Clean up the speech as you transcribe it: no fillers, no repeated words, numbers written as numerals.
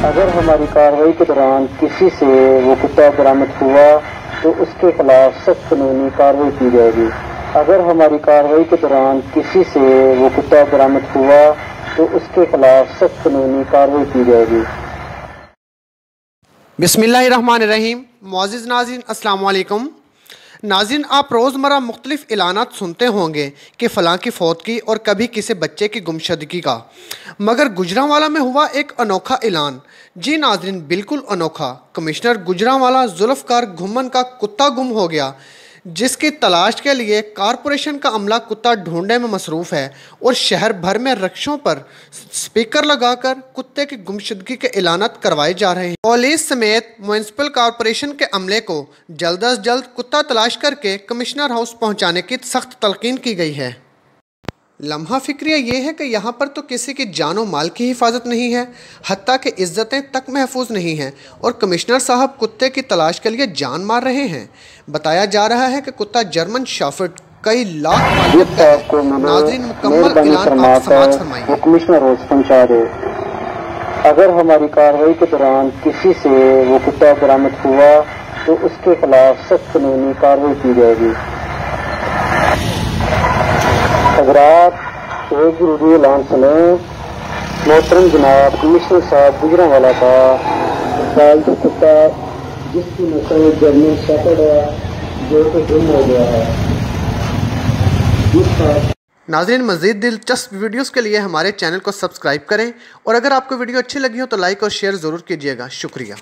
अगर हमारी कार्रवाई के दौरान किसी से वो कुत्ता बरामद हुआ तो उसके खिलाफ सख्त कानूनी कार्रवाई की जाएगी। अगर हमारी कार्रवाई के दौरान किसी से वो कुत्ता बरामद हुआ तो उसके खिलाफ सख्त कानूनी कार्रवाई की जाएगी। बिस्मिल्लाहिर्रहमानिर्रहीम। मुअज़्ज़िज़ नाज़रीन, अस्सलाम वालेकुम। नाज़रीन, आप रोज़मर्रा मुख्तलिफ़ ऐलानात सुनते होंगे कि फ़लाँ की फौत की और कभी किसी बच्चे की गुमशदगी का, मगर गुजरांवाला में हुआ एक अनोखा ऐलान। जी नाज़रीन, बिल्कुल अनोखा। कमिश्नर गुजरांवाला जुल्फ़कार घुम्मन का कुत्ता गुम हो गया, जिसकी तलाश के लिए कॉरपोरेशन का अमला कुत्ता ढूंढने में मसरूफ़ है और शहर भर में रिक्शों पर स्पीकर लगाकर कुत्ते की गुमशुदगी के ऐलानात करवाए जा रहे हैं। पुलिस समेत म्युनिसिपल कॉरपोरेशन के अमले को जल्द अज जल्द कुत्ता तलाश करके कमिश्नर हाउस पहुंचाने की सख्त तलकीन की गई है। लम्हा फिक्रिया ये है कि यहाँ पर तो किसी की जानो माल की हिफाजत नहीं है, हत्ता कि इज्जतें तक महफूज नहीं हैं, और कमिश्नर साहब कुत्ते की तलाश के लिए जान मार रहे हैं। बताया जा रहा है कि कुत्ता जर्मन शेफर्ड कई लाख नाज़रीन, मुकम्मल ऐलान आप समाअत फरमाइए। कमिश्नर हाउस पहुँचा दे। अगर हमारी कार्रवाई के दौरान किसी से वो कुत्ता बरामद हुआ तो उसके खिलाफ सख्त कानूनी कार्रवाई की जाएगी। हज़रात, एक ज़रूरी ऐलान सुनें। मोहतरम जनाब कमिश्नर साहब गुजरांवाला का पालतू कुत्ता जिसकी नस्ल जर्मन शेफर्ड है जो कि गुम हो गया है। नाज़रीन, मज़ीद दिलचस्प वीडियोस के लिए हमारे चैनल को सब्सक्राइब करें और अगर आपको वीडियो अच्छी लगी हो तो लाइक और शेयर ज़रूर कीजिएगा। शुक्रिया।